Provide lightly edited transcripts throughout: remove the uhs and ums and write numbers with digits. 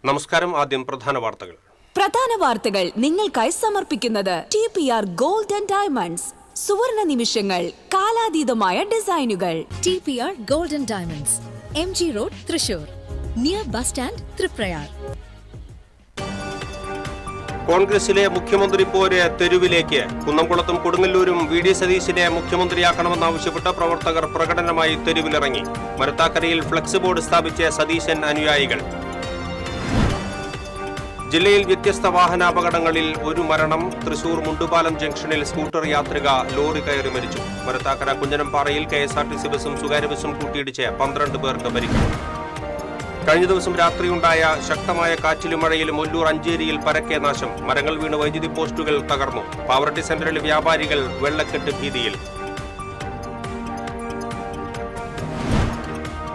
നമസ്കാരം. ആദ്യം പ്രധാന വാർത്തകൾ. നിങ്ങൾക്കായി സമർപ്പിക്കുന്നത് TPR Gold and Diamonds. സുവർണ നിമിഷങ്ങൾ, കാലാതീതമായ ഡിസൈനുകൾ. TPR Gold and Diamonds, MG Road, Thrissur, near bus stand, Triprayar. കോൺഗ്രസിലെ മുഖ്യമന്ത്രി പോര് തെരുവിലേക്ക്. കുന്നംകുളത്തും കൊടുങ്ങല്ലൂരും VD സതീശിനെ മുഖ്യമന്ത്രിയാക്കണമെന്നാവശ്യപ്പെട്ട് പ്രവർത്തകർ പ്രകടനമായി തെരുവിലിറങ്ങി. മരത്താക്കരയിൽ ഫ്ലക്സ് ബോർഡ് സ്ഥാപിച്ച സതീശൻ അനുയായികൾ. ജില്ലയിൽ വ്യത്യസ്ത വാഹനാപകടങ്ങളിൽ ഒരു മരണം. തൃശൂർ മുണ്ടുപാലം ജംഗ്ഷനിൽ സ്കൂട്ടർ യാത്രിക ലോറി കയറി മരിച്ചു. മരത്താക്കര കുഞ്ഞനംപാറയിൽ KSRTC ബസും സ്വകാര്യ ബസും കൂട്ടിയിടിച്ച് 12 പേർക്ക് പരിക്ക്. കഴിഞ്ഞ ദിവസം രാത്രിയുണ്ടായ ശക്തമായ കാറ്റിലും മഴയിലും ഒല്ലൂർ അഞ്ചേരിയിൽ പരക്കെ നാശം. മരങ്ങൾ വീണ് വൈദ്യുതി പോസ്റ്റുകൾ തകർന്നു. പാവറട്ടി സെന്ററിൽ വ്യാപാരികൾ വെള്ളക്കെട്ട് ഭീതിയിൽ.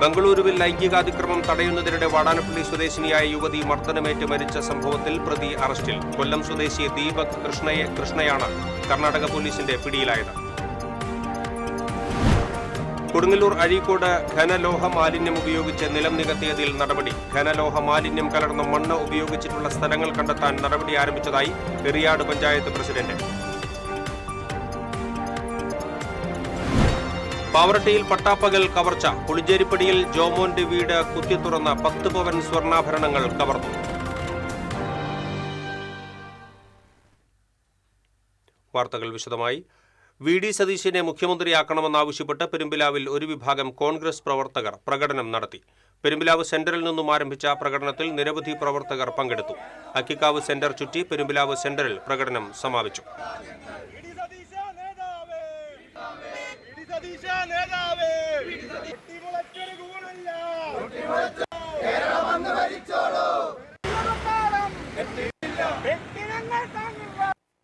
ബംഗളൂരുവിൽ ലൈംഗികാതിക്രമം തടയുന്നതിനിടെ വാടാനപ്പള്ളി സ്വദേശിനിയായ യുവതി മർദ്ദനമേറ്റ് മരിച്ച സംഭവത്തിൽ പ്രതി അറസ്റ്റിൽ. കൊല്ലം സ്വദേശി ദീപക് കൃഷ്ണയാണ് കർണാടക പോലീസിന്റെ പിടിയിലായത്. കൊടുങ്ങല്ലൂർ അഴീക്കോട് ഘനലോഹ മാലിന്യം ഉപയോഗിച്ച് നിലം നികത്തിയതിൽ നടപടി. ഘനലോഹ മാലിന്യം കലർന്ന മണ്ണ് ഉപയോഗിച്ചിട്ടുള്ള സ്ഥലങ്ങൾ കണ്ടെത്താൻ നടപടി ആരംഭിച്ചതായി എറിയാട് പഞ്ചായത്ത് പ്രസിഡന്റ്. പാവറട്ടിയിൽ പട്ടാപ്പകൽ കവർച്ച. പുളിഞ്ചേരിപ്പടിയിൽ ജോമോന്റെ വീട് കുത്തിത്തുറന്ന 10 പവൻ സ്വർണ്ണാഭരണങ്ങൾ കവർന്നു. വാർത്തകൾ വിശദമായി. VD സതീശിനെ മുഖ്യമന്ത്രിയാക്കണമെന്നാവശ്യപ്പെട്ട് പെരുമ്പിലാവിൽ ഒരു വിഭാഗം കോൺഗ്രസ് പ്രവർത്തകർ പ്രകടനം നടത്തി. പെരുമ്പിലാവ് സെന്ററിൽ നിന്നും ആരംഭിച്ച പ്രകടനത്തിൽ നിരവധി പ്രവർത്തകർ പങ്കെടുത്തു. അക്കിക്കാവ് സെന്റർ ചുറ്റി പെരുമ്പിലാവ് സെന്ററിൽ പ്രകടനം സമാപിച്ചു.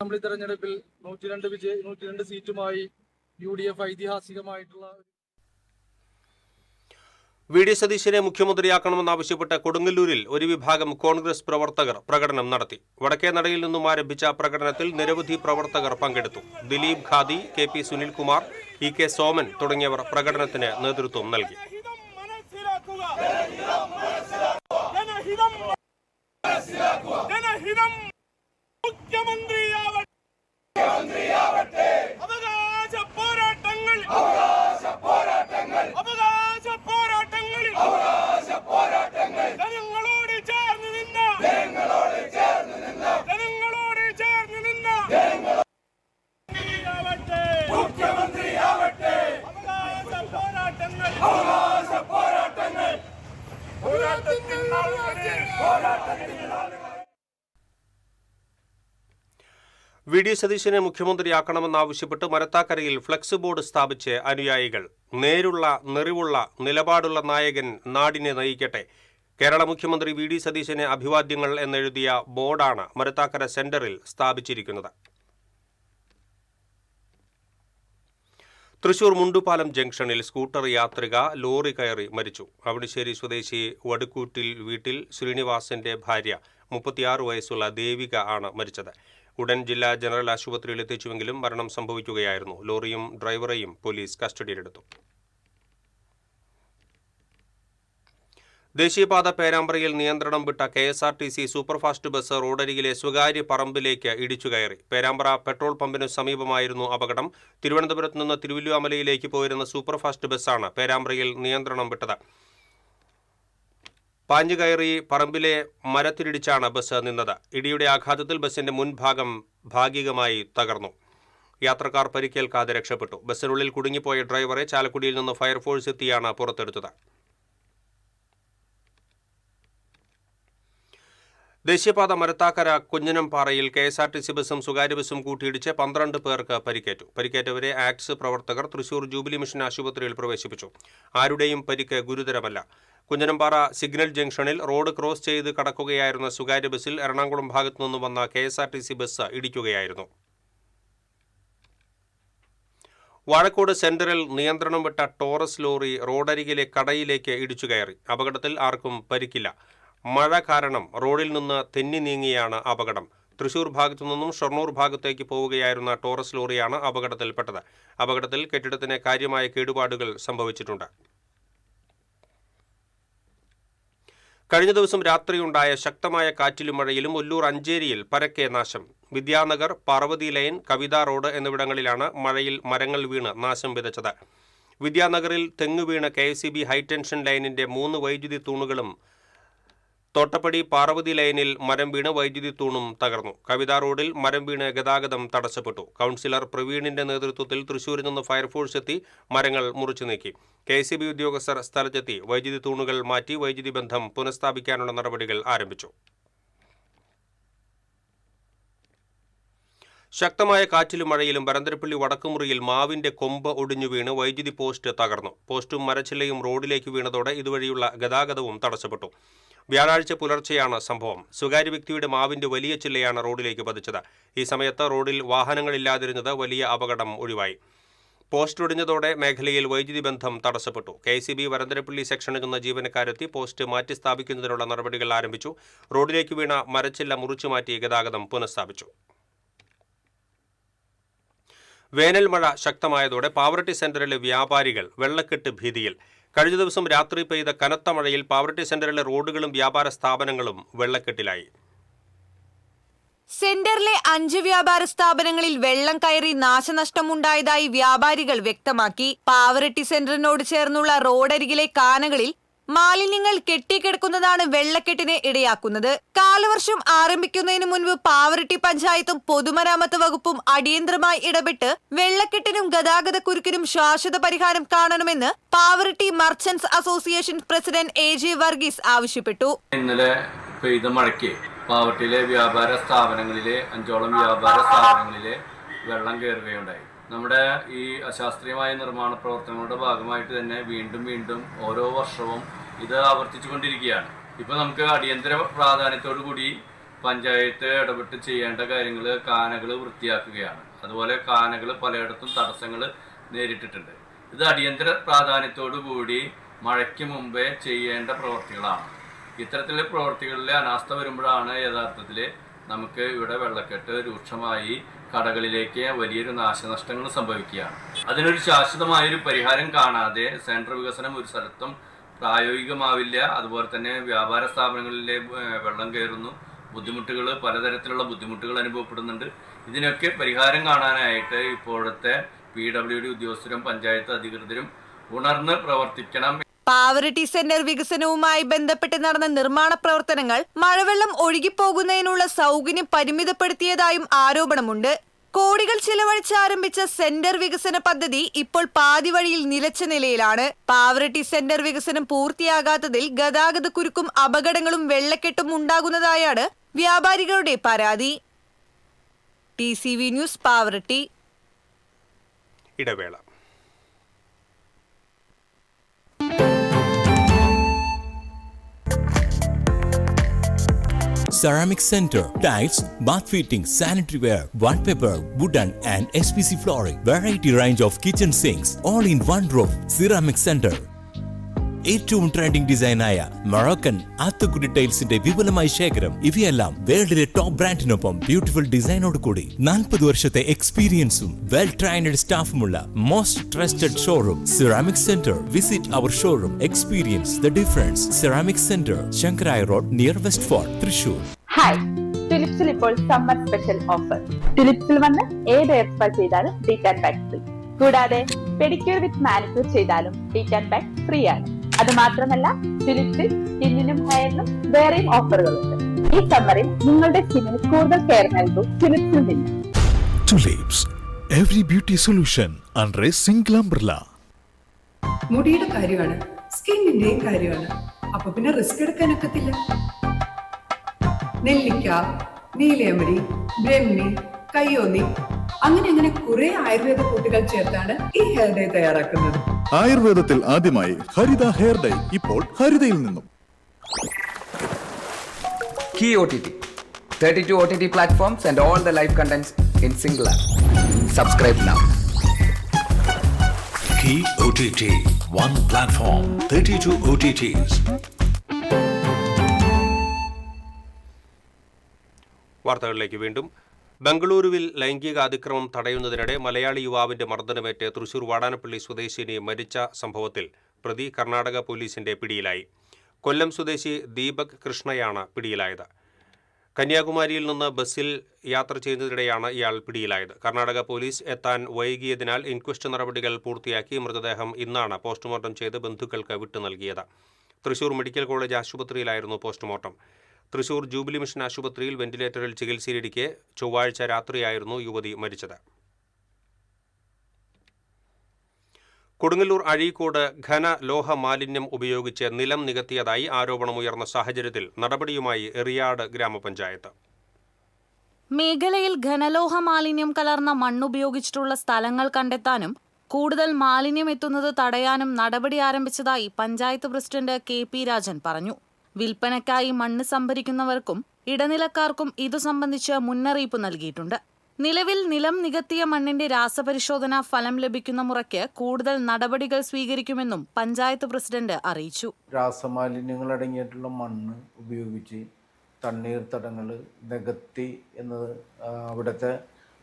അസംബ്ലി തെരഞ്ഞെടുപ്പിൽ 102 സീറ്റുമായി UDF ഐതിഹാസികമായിട്ടുള്ള VD സതീശിനെ മുഖ്യമന്ത്രിയാക്കണമെന്നാവശ്യപ്പെട്ട് കൊടുങ്ങല്ലൂരിൽ ഒരു വിഭാഗം കോൺഗ്രസ് പ്രവർത്തകർ പ്രകടനം നടത്തി. വടക്കേ നടയിൽ നിന്നും ആരംഭിച്ച പ്രകടനത്തിൽ നിരവധി പ്രവർത്തകർ പങ്കെടുത്തു. ദിലീപ് ഖാദി, KP സുനിൽകുമാർ, EK സോമൻ തുടങ്ങിയവർ പ്രകടനത്തിന് നേതൃത്വം നൽകി. VD സതീശിനെ മുഖ്യമന്ത്രിയാക്കണമെന്നാവശ്യപ്പെട്ട് മരത്താക്കരയിൽ ഫ്ലക്സ് ബോർഡ് സ്ഥാപിച്ച് അനുയായികൾ. നേരുള്ള നെറിവുള്ള നിലപാടുള്ള നായകൻ നാടിനെ നയിക്കട്ടെ. കേരള മുഖ്യമന്ത്രി VD സതീശിനെ അഭിവാദ്യങ്ങൾ എന്നെഴുതിയ ബോർഡാണ് മരത്താക്കര സെന്ററിൽ സ്ഥാപിച്ചിരിക്കുന്നത്. തൃശൂർ മുണ്ടുപാലം ജംഗ്ഷനിൽ സ്കൂട്ടർ യാത്രിക ലോറി കയറി മരിച്ചു. അവണിശ്ശേരി സ്വദേശി വടുക്കൂട്ടിൽ വീട്ടിൽ ശ്രീനിവാസന്റെ ഭാര്യ 36 വയസ്സുള്ള ദേവിക ആണ് മരിച്ചത്. ഉടൻ ജില്ലാ ജനറൽ ആശുപത്രിയിൽ എത്തിച്ചുവെങ്കിലും മരണം സംഭവിക്കുകയായിരുന്നു. ലോറിയും ഡ്രൈവറെയും പോലീസ് കസ്റ്റഡിയിലെടുത്തു. ദേശീയപാത പേരാമ്പ്രയിൽ നിയന്ത്രണം വിട്ട KSRTC സൂപ്പർഫാസ്റ്റ് ബസ് റോഡരികിലെ സ്വകാര്യ പറമ്പിലേക്ക് ഇടിച്ചുകയറി. പേരാമ്പ്ര പെട്രോൾ പമ്പിനു സമീപമായിരുന്നു അപകടം. തിരുവനന്തപുരത്ത് നിന്ന് തിരുവല്ലുവാമലയിലേക്ക് പോയിരുന്ന സൂപ്പർഫാസ്റ്റ് ബസ്സാണ് പേരാമ്പ്രയിൽ നിയന്ത്രണം വിട്ടത്. പാഞ്ഞുകയറി പറമ്പിലെ മരത്തിലിടിച്ചാണ് ബസ് നിന്നത്. ഇടിയുടെ ആഘാതത്തിൽ ബസിന്റെ മുൻഭാഗം ഭാഗികമായി തകർന്നു. യാത്രക്കാർ പരിക്കേൽക്കാതെ രക്ഷപ്പെട്ടു. ബസ്സിനുള്ളിൽ കുടുങ്ങിപ്പോയ ഡ്രൈവറെ ചാലക്കുടിയിൽ നിന്ന് ഫയർഫോഴ്സ് എത്തിയാണ് പുറത്തെടുത്തത്. ദേശീയപാത മരത്താക്കര കുഞ്ഞനംപാറയിൽ KSRTC ബസും സ്വകാര്യ ബസും കൂട്ടിയിടിച്ച് 12 പേർക്ക് പരിക്കേറ്റു. പരിക്കേറ്റവരെ ആക്ട്സ് പ്രവർത്തകർ തൃശൂർ ജൂബിലി മിഷൻ ആശുപത്രിയിൽ പ്രവേശിപ്പിച്ചു. ആരുടെയും പരിക്ക് ഗുരുതരമല്ല. കുഞ്ഞനംപാറ സിഗ്നൽ ജംഗ്ഷനിൽ റോഡ് ക്രോസ് ചെയ്ത് കടക്കുകയായിരുന്ന സ്വകാര്യ ബസ്സിൽ എറണാകുളം ഭാഗത്തു നിന്ന് വന്ന KSRTC ബസ് ഇടിക്കുകയായിരുന്നു. വാഴക്കോട് സെന്ററിൽ നിയന്ത്രണം വിട്ട ടോറസ് ലോറി റോഡരികിലെ കടയിലേക്ക് ഇടിച്ചുകയറി. അപകടത്തിൽ ആർക്കും പരിക്കില്ല. മഴ കാരണം റോഡിൽ നിന്ന് തെന്നി നീങ്ങിയാണ് അപകടം. തൃശൂർ ഭാഗത്തു നിന്നും ഷൊർണൂർ ഭാഗത്തേക്ക് പോവുകയായിരുന്ന ടോറസ് ലോറിയാണ് അപകടത്തിൽപ്പെട്ടത്. അപകടത്തിൽ കെട്ടിടത്തിന് കാര്യമായ കേടുപാടുകൾ സംഭവിച്ചിട്ടുണ്ട്. കഴിഞ്ഞ ദിവസം രാത്രിയുണ്ടായ ശക്തമായ കാറ്റിലും മഴയിലും ഒല്ലൂർ അഞ്ചേരിയിൽ പരക്കെ നാശം. വിദ്യാനഗർ, പാർവതി ലൈൻ, കവിതാ റോഡ് എന്നിവിടങ്ങളിലാണ് മഴയിൽ മരങ്ങൾ വീണ് നാശം വിതച്ചത്. വിദ്യാനഗറിൽ തെങ്ങ് വീണ് KSEB ഹൈടെൻഷൻ ലൈനിന്റെ 3 വൈദ്യുതി തൂണുകളും, തോട്ടപ്പടി പാർവതി ലൈനിൽ മരം വീണ് വൈദ്യുതി തൂണും തകർന്നു. കവിതാ റോഡിൽ മരം വീണ് ഗതാഗതം തടസ്സപ്പെട്ടു. കൗൺസിലർ പ്രവീണിന്റെ നേതൃത്വത്തിൽ തൃശൂരിൽ നിന്ന് ഫയർഫോഴ്സ് എത്തി മരങ്ങൾ മുറിച്ചു നീക്കി. KSEB ഉദ്യോഗസ്ഥർ സ്ഥലത്തെത്തി വൈദ്യുതി തൂണുകൾ മാറ്റി വൈദ്യുതി ബന്ധം പുനഃസ്ഥാപിക്കാനുള്ള നടപടികൾ ആരംഭിച്ചു. ശക്തമായ കാറ്റിലും മഴയിലും പരന്തരപ്പള്ളി വടക്കുമുറിയിൽ മാവിന്റെ കൊമ്പ് ഒടിഞ്ഞു വീണ് വൈദ്യുതി പോസ്റ്റ് തകർന്നു. പോസ്റ്റും മരച്ചില്ലയും റോഡിലേക്ക് വീണതോടെ ഇതുവഴിയുള്ള ഗതാഗതവും തടസ്സപ്പെട്ടു. വ്യാഴാഴ്ച പുലർച്ചെയാണ് സംഭവം. സ്വകാര്യ വ്യക്തിയുടെ മാവിന്റെ വലിയ ചില്ലയാണ് റോഡിലേക്ക് പതിച്ചത്. ഈ സമയത്ത് റോഡിൽ വാഹനങ്ങളില്ലാതിരുന്നത് വലിയ അപകടം ഒഴിവായി. പോസ്റ്റ് ഒടിഞ്ഞതോടെ മേഖലയിൽ വൈദ്യുതി ബന്ധം തടസ്സപ്പെട്ടു. KSEB വരന്തരപ്പള്ളി സെക്ഷനിൽ നിന്ന് ജീവനക്കാരെത്തി പോസ്റ്റ് മാറ്റി സ്ഥാപിക്കുന്നതിനുള്ള നടപടികൾ ആരംഭിച്ചു. റോഡിലേക്ക് വീണ മരച്ചില്ല മുറിച്ചുമാറ്റി ഗതാഗതം പുനഃസ്ഥാപിച്ചു. വേനൽ മഴ ശക്തമായതോടെ പാവറട്ടി സെന്ററിലെ വ്യാപാരികൾ വെള്ളക്കെട്ട് ഭീതിയിൽ. കഴിഞ്ഞ ദിവസം രാത്രി പെയ്ത കനത്ത മഴയിൽ പാവറട്ടി സെന്ററിലെ റോഡുകളും വ്യാപാര സ്ഥാപനങ്ങളും വെള്ളക്കെട്ടിലായി. സെന്ററിലെ 5 വ്യാപാര സ്ഥാപനങ്ങളിൽ വെള്ളം കയറി നാശനഷ്ടമുണ്ടായതായി വ്യാപാരികൾ വ്യക്തമാക്കി. പാവറട്ടി സെന്ററിനോട് ചേർന്നുള്ള റോഡരികിലെ കാനകളിൽ മാലിന്യങ്ങൾ കെട്ടിക്കിടക്കുന്നതാണ് വെള്ളക്കെട്ടിന് ഇടയാക്കുന്നത്. കാലവർഷം ആരംഭിക്കുന്നതിന് മുൻപ് പാവറട്ടി പഞ്ചായത്തും പൊതുമരാമത്ത് വകുപ്പും അടിയന്തരമായി ഇടപെട്ട് വെള്ളക്കെട്ടിനും ഗതാഗതക്കുരുക്കിനും ശാശ്വത പരിഹാരം കാണണമെന്ന് Pavaratty merchants association president AJ Varghese ആവശ്യപ്പെട്ടു. ഇന്നലെ പെയ്ത മഴയ്ക്ക് പാവറട്ടിയിലെ വ്യാപാര സ്ഥാപനങ്ങളിലെ 5ഓളം വ്യാപാര സ്ഥാപനങ്ങളിലെ വെള്ളം കയറുകയുണ്ടായി. നമ്മുടെ ഈ അശാസ്ത്രീയമായ നിർമ്മാണ പ്രവർത്തനങ്ങളുടെ ഭാഗമായിട്ട് തന്നെ വീണ്ടും ഓരോ വർഷവും ഇത് ആവർത്തിച്ചുകൊണ്ടിരിക്കുകയാണ്. ഇപ്പോൾ നമുക്ക് അടിയന്തര പ്രാധാന്യത്തോടു കൂടി പഞ്ചായത്ത് ഇടപെട്ട് ചെയ്യേണ്ട കാര്യങ്ങൾ കാനകൾ വൃത്തിയാക്കുകയാണ്. അതുപോലെ കാനകൾ പലയിടത്തും തടസ്സങ്ങൾ നേരിട്ടിട്ടുണ്ട്. ഇത് അടിയന്തര പ്രാധാന്യത്തോടു കൂടി മഴയ്ക്ക് മുമ്പേ ചെയ്യേണ്ട പ്രവൃത്തികളാണ്. ഇത്തരത്തിലുള്ള പ്രവൃത്തികളിലെ അനാസ്ഥ വരുമ്പോഴാണ് യഥാർത്ഥത്തിൽ നമുക്ക് ഇവിടെ വെള്ളക്കെട്ട് രൂക്ഷമായി കടകളിലേക്ക് വലിയൊരു നാശനഷ്ടങ്ങൾ സംഭവിക്കുകയാണ്. അതിനൊരു ശാശ്വതമായൊരു പരിഹാരം കാണാതെ സെൻട്രൽ വികസനം ഒരു സ്ഥലത്തും പ്രായോഗികമാവില്ല. അതുപോലെ തന്നെ വ്യാപാര സ്ഥാപനങ്ങളിലെ വെള്ളം കയറുന്നു, ബുദ്ധിമുട്ടുകൾ, പലതരത്തിലുള്ള ബുദ്ധിമുട്ടുകൾ അനുഭവപ്പെടുന്നുണ്ട്. ഇതിനൊക്കെ പരിഹാരം കാണാനായിട്ട് ഇപ്പോഴത്തെ PWD ഉദ്യോഗസ്ഥരും പഞ്ചായത്ത് അധികൃതരും ഉണർന്ന് പ്രവർത്തിക്കണം. പാവറട്ടി സെന്റർ വികസനവുമായി ബന്ധപ്പെട്ട് നടന്ന നിർമ്മാണ പ്രവർത്തനങ്ങൾ മഴവെള്ളം ഒഴുകിപ്പോകുന്നതിനുള്ള സൗകര്യം പരിമിതപ്പെടുത്തിയതായും ആരോപണമുണ്ട്. കോടികൾ ചിലവഴിച്ച് ആരംഭിച്ച സെന്റർ വികസന പദ്ധതി ഇപ്പോൾ പാതി വഴിയിൽ നിലച്ച നിലയിലാണ്. പാവറട്ടി സെന്റർ വികസനം പൂർത്തിയാകാത്തതിൽ ഗതാഗതക്കുരുക്കും അപകടങ്ങളും വെള്ളക്കെട്ടും ഉണ്ടാകുന്നതായാണ് വ്യാപാരികളുടെ പരാതി. TCV news, Pavaratty. ഇടവേള. Ceramic Center, tiles, bath fittings, sanitary ware, wallpaper, wooden and SPC flooring, variety range of kitchen sinks, all in one roof. Ceramic Center. ഏറ്റവും ട്രെൻഡിംഗ് ഡിസൈനായ മൊറോക്കൻ ആത്തുകുടി ടൈൽസിന്റെ വിപുലമായ ശേഖരം. ഇവയെല്ലാം വേൾഡിലെ ടോപ്പ് ബ്രാൻഡിനൊപ്പം ബ്യൂട്ടിഫുൾ ഡിസൈനോട് കൂടി 40 വർഷത്തെ എക്സ്പീരിയൻസും വെൽ ട്രെയിൻഡ് സ്റ്റാഫുമുള്ള most trusted showroom ceramic centre. Visit our showroom, experience the difference. Ceramic centre, Shankaraiya road, near West Fort, Thrissur. Hi, ഫിലിപ്സിൽ ഇപ്പോൾ സമ്മർ സ്പെഷ്യൽ ഓഫർ. ഫിലിപ്സിൽ വന്ന് ഏത് ഹെയർ സ്പാ ചെയ്താലും ഡീറ്റ് ആൻഡ് പാക്ക് ഫ്രീ. കൂടാതെ പെഡിക്യൂർ വിത്ത് മാനിക്യൂർ ചെയ്താലും ഡീറ്റ് ആൻഡ് പാക്ക് ഫ്രീ ആണ്. അത് മാത്രമല്ല, ഫിലിപ്സിൽ സ്കിന്നിനും ഹെയറിനും വേറെയും ഓഫറുകളുണ്ട്. ഈ സമ്മറിൽ നിങ്ങളുടെ സ്കിന്നിന് കൂടുതൽ കെയർ നൽകൂ ഫിലിപ്സിൽ നിന്ന്. Tulips, every beauty solution under a single umbrella. മുടിയുടെ കാര്യമാണ്, സ്കിന്നിന്റെയും കാര്യമാണ്. അപ്പൊ പിന്നെ റിസ്ക് എടുക്കാനൊക്കത്തില്ല. നെല്ലിക്ക, നീലയമരി, ബ്രഹ്മി, കയ്യോന്നി, അങ്ങനെ കുറെ ആയുർവേദ കൂട്ടുകൾ ചേർത്താണ് ഈ ഹെയർ ഡേ തയ്യാറാക്കുന്നത്. ആയുർവേദത്തിൽ ആദ്യമായി ഹരിത ഹെയർ ഡൈ ഇപ്പോൾ ഹരിതയിൽ നിന്നും. Key OTT, 32 OTT platforms and all the live contents in single app. Subscribe now. Key OTT, one platform, 32 OTTs. വാർത്തകളിലേക്ക് വീണ്ടും. ബംഗളൂരുവിൽ ലൈംഗിക അതിക്രമം തടയുന്നതിനിടെ മലയാളി യുവാവിന്റെ മർദ്ദനമേറ്റ് തൃശൂർ വാടാനപ്പള്ളി സ്വദേശിനി മരിച്ച സംഭവത്തിൽ പ്രതി കർണാടക പോലീസിന്റെ പിടിയിലായി. കൊല്ലം സ്വദേശി ദീപക് കൃഷ്ണയാണ് പിടിയിലായത്. കന്യാകുമാരിയിൽ നിന്ന് ബസ്സിൽ യാത്ര ചെയ്യുന്നതിനിടെയാണ് ഇയാൾ പിടിയിലായത്. കർണാടക പോലീസ് എത്താൻ വൈകിയതിനാൽ ഇൻക്വസ്റ്റ് നടപടികൾ പൂർത്തിയാക്കി മൃതദേഹം ഇന്നാണ് പോസ്റ്റ്മോർട്ടം ചെയ്ത് ബന്ധുക്കൾക്ക് വിട്ടു നൽകിയത്. തൃശൂർ മെഡിക്കൽ കോളേജ് ആശുപത്രിയിലായിരുന്നു പോസ്റ്റ്മോർട്ടം. തൃശൂർ ജൂബിലി മിഷൻ ആശുപത്രിയിൽ വെന്റിലേറ്ററിൽ ചികിത്സയിലിരിക്കെ ചൊവ്വാഴ്ച രാത്രിയായിരുന്നു യുവതി മരിച്ചത്. കൊടുങ്ങല്ലൂർ അഴീക്കോട് ഘനലോഹ മാലിന്യം ഉപയോഗിച്ച് നിലം നികത്തിയതായി ആരോപണമുയർന്ന സാഹചര്യത്തിൽ നടപടിയുമായി എറിയാട് ഗ്രാമപഞ്ചായത്ത്. മേഖലയിൽ ഘനലോഹ മാലിന്യം കലർന്ന മണ്ണുപയോഗിച്ചിട്ടുള്ള സ്ഥലങ്ങൾ കണ്ടെത്താനും കൂടുതൽ മാലിന്യം എത്തുന്നത് തടയാനും നടപടി ആരംഭിച്ചതായി പഞ്ചായത്ത് പ്രസിഡന്റ് KP രാജൻ പറഞ്ഞു. വിൽപ്പനയ്ക്കായി മണ്ണ് സംഭരിക്കുന്നവർക്കും ഇടനിലക്കാർക്കും ഇതു സംബന്ധിച്ച് മുന്നറിയിപ്പ് നൽകിയിട്ടുണ്ട്. നിലവിൽ നിലം നികത്തിയ മണ്ണിന്റെ രാസപരിശോധന ഫലം ലഭിക്കുന്ന മുറയ്ക്ക് കൂടുതൽ നടപടികൾ സ്വീകരിക്കുമെന്നും പഞ്ചായത്ത് പ്രസിഡന്റ് അറിയിച്ചു. രാസമാലിന്യങ്ങൾ അടങ്ങിയിട്ടുള്ള മണ്ണ് ഉപയോഗിച്ച് തണ്ണീർത്തടങ്ങൾ നികത്തി എന്നത് അവിടുത്തെ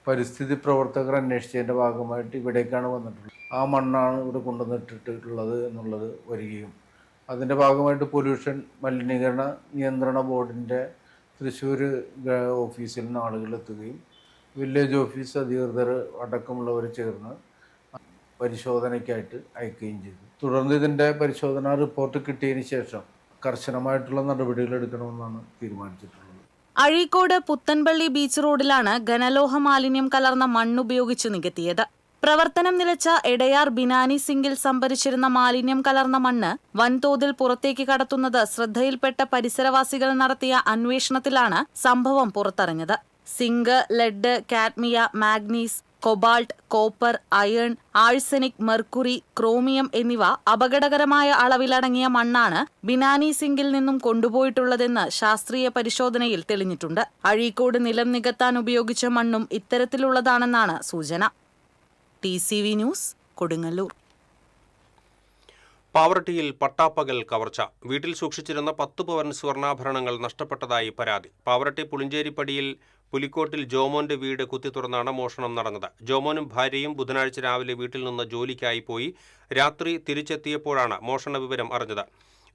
പരിസ്ഥിതി പ്രവർത്തകർ അന്വേഷിച്ചതിൻ്റെ ഭാഗമായിട്ട് ഇവിടേക്കാണ് വന്നിട്ടുള്ളത്. ആ മണ്ണാണ് ഇവിടെ കൊണ്ടുവന്നിട്ടിട്ടുള്ളത് എന്നുള്ളത് വരികയും അതിൻ്റെ ഭാഗമായിട്ട് പൊല്യൂഷൻ മലിനീകരണ നിയന്ത്രണ ബോർഡിൻ്റെ തൃശ്ശൂർ ഓഫീസിൽ നിന്ന് ആളുകൾ എത്തുകയും വില്ലേജ് ഓഫീസ് അധികൃതർ അടക്കമുള്ളവർ ചേർന്ന് പരിശോധനയ്ക്കായിട്ട് അയക്കുകയും ചെയ്തു. തുടർന്ന് ഇതിൻ്റെ പരിശോധനാ റിപ്പോർട്ട് കിട്ടിയതിന് ശേഷം കർശനമായിട്ടുള്ള നടപടികൾ എടുക്കണമെന്നാണ് തീരുമാനിച്ചിട്ടുള്ളത്. അഴീക്കോട് പുത്തൻപള്ളി ബീച്ച് റോഡിലാണ് ഘനലോഹ മാലിന്യം കലർന്ന മണ്ണുപയോഗിച്ച് നികത്തിയത്. പ്രവർത്തനം നിലച്ച എടയാർ ബിനാനി സിങ്കിൽ സംഭരിച്ചിരുന്ന മാലിന്യം കലർന്ന മണ്ണ് വൻതോതിൽ പുറത്തേക്ക് കടത്തുന്നത് ശ്രദ്ധയിൽപ്പെട്ട പരിസരവാസികൾ നടത്തിയ അന്വേഷണത്തിലാണ് സംഭവം പുറത്തറിഞ്ഞത്. സിങ്ക്, ലെഡ്, കാഡ്മിയ, മാഗ്നീസ്, cobalt, copper, iron, arsenic, mercury, chromium എന്നിവ അപകടകരമായ അളവിലടങ്ങിയ മണ്ണാണ് ബിനാനി സിങ്കിൽ നിന്നും കൊണ്ടുപോയിട്ടുള്ളതെന്ന് ശാസ്ത്രീയ പരിശോധനയിൽ തെളിഞ്ഞിട്ടുണ്ട്. അഴീക്കോട് നിലം നികത്താൻ ഉപയോഗിച്ച മണ്ണും ഇത്തരത്തിലുള്ളതാണെന്നാണ് സൂചന. TCV news, Kodungallur. പാവറട്ടിയിൽ പട്ടാപ്പകൽ കവർച്ച. വീട്ടിൽ സൂക്ഷിച്ചിരുന്ന 10 പവൻ സ്വർണ്ണാഭരണങ്ങൾ നഷ്ടപ്പെട്ടതായി പരാതി. പാവറട്ടി പുളിഞ്ചേരിപ്പടിയിൽ പുലിക്കോട്ടിൽ ജോമോന്റെ വീട് കുത്തിത്തുറന്നാണ് മോഷണം നടന്നത്. ജോമോനും ഭാര്യയും ബുധനാഴ്ച രാവിലെ വീട്ടിൽ നിന്ന് ജോലിക്കായി പോയി രാത്രി തിരിച്ചെത്തിയപ്പോഴാണ് മോഷണ വിവരം അറിഞ്ഞത്.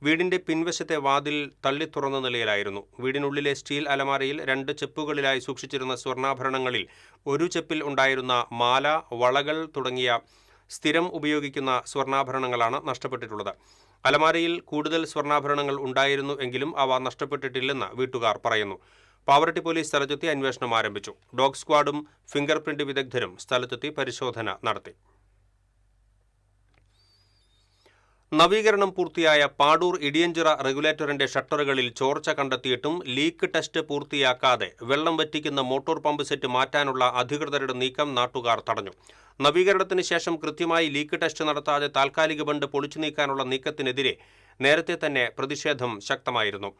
വീടിന്റെ പിൻവശത്തെ വാതിൽ തള്ളിത്തുറന്ന നിലയിലായിരുന്നു. വീടിനുള്ളിലെ സ്റ്റീൽ അലമാരയിൽ 2 ചെപ്പുകളിലായി സൂക്ഷിച്ചിരുന്ന സ്വർണ്ണാഭരണങ്ങളിൽ ഒരു ചെപ്പിൽ ഉണ്ടായിരുന്ന മാല, വളകൾ തുടങ്ങിയ സ്ഥിരം ഉപയോഗിക്കുന്ന സ്വർണ്ണാഭരണങ്ങളാണ് നഷ്ടപ്പെട്ടിട്ടുള്ളത്. അലമാരയിൽ കൂടുതൽ സ്വർണ്ണാഭരണങ്ങൾ ഉണ്ടായിരുന്നു എങ്കിലും അവ നഷ്ടപ്പെട്ടിട്ടില്ലെന്ന് വീട്ടുകാർ പറയുന്നു. പാവറട്ടി പോലീസ് സ്ഥലത്തെത്തി അന്വേഷണം ആരംഭിച്ചു. ഡോഗ് സ്ക്വാഡും ഫിംഗർ പ്രിന്റ് വിദഗ്ധരും സ്ഥലത്തെത്തി പരിശോധന നടത്തി. നവീകരണം പൂർത്തിയായ പാടൂർ ഇടിയഞ്ചിറ റെഗുലേറ്ററിന്റെ ഷട്ടറുകളിൽ ചോർച്ച കണ്ടെത്തിയിട്ടും ലീക്ക് ടെസ്റ്റ് പൂർത്തിയാക്കാതെ വെള്ളം വറ്റിക്കുന്ന മോട്ടോർ പമ്പ് സെറ്റ് മാറ്റാനുള്ള അധികൃതരുടെ നീക്കം നാട്ടുകാർ തടഞ്ഞു. നവീകരണത്തിന് ശേഷം കൃത്യമായി ലീക്ക് ടെസ്റ്റ് നടത്താതെ താൽക്കാലിക ബണ്ട് പൊളിച്ചു നീക്കാനുള്ള നീക്കത്തിനെതിരെ നേരത്തെ തന്നെ പ്രതിഷേധം ശക്തമായിരുന്നു.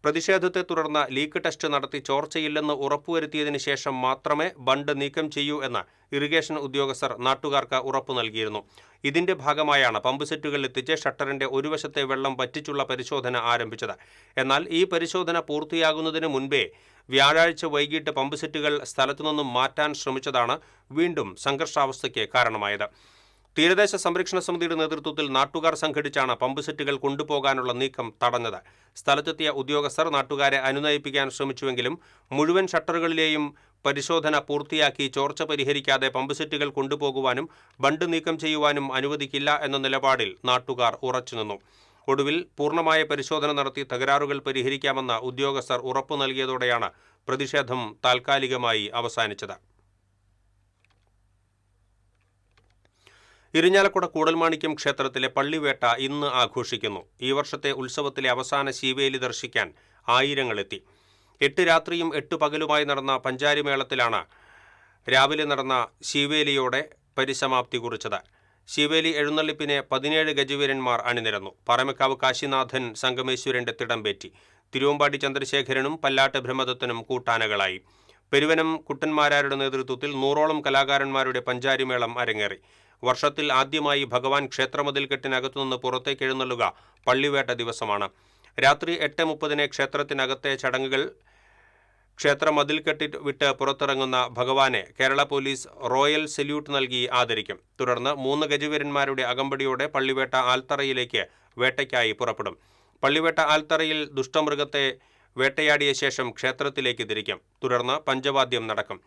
പ്രതിഷേധത്തെ തുടർന്ന് ലീക്ക് ടെസ്റ്റ് നടത്തി ചോർച്ചയില്ലെന്ന് ഉറപ്പുവരുത്തിയതിനു ശേഷം മാത്രമേ ബണ്ട് നീക്കം ചെയ്യൂ എന്ന് ഇറിഗേഷൻ ഉദ്യോഗസ്ഥർ നാട്ടുകാർക്ക് ഉറപ്പു നൽകിയിരുന്നു. ഇതിന്റെ ഭാഗമായാണ് പമ്പ് സെറ്റുകൾ എത്തിച്ച് ഷട്ടറിന്റെ ഒരു വശത്തെ വെള്ളം വറ്റിച്ചുള്ള പരിശോധന ആരംഭിച്ചത്. എന്നാൽ ഈ പരിശോധന പൂർത്തിയാകുന്നതിന് മുൻപേ വ്യാഴാഴ്ച വൈകിട്ട് പമ്പ് സെറ്റുകൾ സ്ഥലത്തുനിന്നും മാറ്റാൻ ശ്രമിച്ചതാണ് വീണ്ടും സംഘർഷാവസ്ഥയ്ക്ക് കാരണമായത്. തീരദേശ സംരക്ഷണ സമിതിയുടെ നേതൃത്വത്തിൽ നാട്ടുകാർ സംഘടിച്ചാണ് പമ്പ് സെറ്റുകൾ കൊണ്ടുപോകാനുള്ള നീക്കം തടഞ്ഞത്. സ്ഥലത്തെത്തിയ ഉദ്യോഗസ്ഥർ നാട്ടുകാരെ അനുനയിപ്പിക്കാൻ ശ്രമിച്ചുവെങ്കിലും മുഴുവൻ ഷട്ടറുകളിലെയും പരിശോധന പൂർത്തിയാക്കി ചോർച്ച പരിഹരിക്കാതെ പമ്പ് സെറ്റുകൾ കൊണ്ടുപോകുവാനും ബണ്ട് നീക്കം ചെയ്യുവാനും അനുവദിക്കില്ല എന്ന നിലപാടിൽ നാട്ടുകാർ ഉറച്ചുനിന്നു. ഒടുവിൽ പൂർണ്ണമായ പരിശോധന നടത്തി തകരാറുകൾ പരിഹരിക്കാമെന്ന ഉദ്യോഗസ്ഥർ ഉറപ്പു നൽകിയതോടെയാണ് പ്രതിഷേധം താൽക്കാലികമായി അവസാനിച്ചത്. ഇരിഞ്ഞാലക്കുട കൂടൽമാണിക്യം ക്ഷേത്രത്തിലെ പള്ളിവേട്ട ഇന്ന് ആഘോഷിക്കുന്നു. ഈ വർഷത്തെ ഉത്സവത്തിലെ അവസാന ശീവേലി ദർശിക്കാൻ ആയിരങ്ങളെത്തി. 8 രാത്രിയും 8 പകലുമായി നടന്ന പഞ്ചാരിമേളത്തിലാണ് രാവിലെ നടന്ന ശീവേലിയോടെ പരിസമാപ്തി കുറിച്ചത്. ശീവേലി എഴുന്നള്ളിപ്പിനെ 17 ഗജവീരന്മാർ അണിനിരന്നു. പാറമേക്കാവ് കാശിനാഥൻ സംഗമേശ്വരന്റെ തിടമ്പേറ്റി. തിരുവമ്പാടി ചന്ദ്രശേഖരനും പല്ലാട്ട് ബ്രഹ്മദത്തനും കൂട്ടാനകളായി. പെരുവനം കുട്ടന്മാരാരുടെ നേതൃത്വത്തിൽ 100ഓളം കലാകാരന്മാരുടെ പഞ്ചാരിമേളം അരങ്ങേറി. വർഷത്തിൽ ആദ്യമായി ഭഗവാൻ ക്ഷേത്രമതിൽ കെട്ടിനകത്തുനിന്ന് പുറത്തേക്ക് എഴുന്നള്ളുക പള്ളിവേട്ട ദിവസമാണ്. രാത്രി 8:30 ക്ഷേത്രത്തിനകത്തെ ചടങ്ങുകൾ. ക്ഷേത്ര മതിൽക്കെട്ടി വിട്ട് പുറത്തിറങ്ങുന്ന ഭഗവാനെ കേരള പോലീസ് റോയൽ സല്യൂട്ട് നൽകി ആദരിക്കും. തുടർന്ന് 3 ഗജവീരന്മാരുടെ അകമ്പടിയോടെ പള്ളിവേട്ട ആൽത്തറയിലേക്ക് വേട്ടയ്ക്കായി പുറപ്പെടും. പള്ളിവേട്ട ആൽത്തറയിൽ ദുഷ്ടമൃഗത്തെ വേട്ടയാടിയ ശേഷം ക്ഷേത്രത്തിലേക്ക് തിരിക്കും. തുടർന്ന് പഞ്ചവാദ്യം നടക്കും.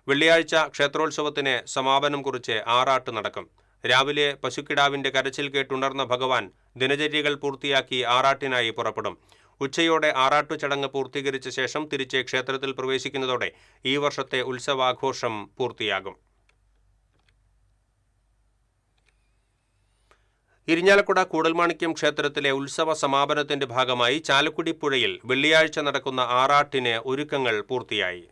വെള്ളിയാഴ്ച ക്ഷേത്രോത്സവത്തിന് സമാപനം കുറിച്ച് ആറാട്ട് നടക്കും. രാവിലെ പശുക്കിടാവിന്റെ കരച്ചിൽ കേട്ടുണർന്ന ഭഗവാൻ ദിനചര്യകൾ പൂർത്തിയാക്കി ആറാട്ടിനായി പുറപ്പെടും. ഉച്ചയോടെ ആറാട്ടു ചടങ്ങ് പൂർത്തീകരിച്ച ശേഷം തിരിച്ച് ക്ഷേത്രത്തിൽ പ്രവേശിക്കുന്നതോടെ ഈ വർഷത്തെ ഉത്സവാഘോഷം പൂർത്തിയാകും. ഇരിഞ്ഞാലക്കുട കൂടൽമാണിക്യം ക്ഷേത്രത്തിലെ ഉത്സവ സമാപനത്തിന്റെ ഭാഗമായി ചാലക്കുടി പുഴയിൽ വെള്ളിയാഴ്ച നടക്കുന്ന ആറാട്ടിന് ഒരുക്കങ്ങൾ പൂർത്തിയായി.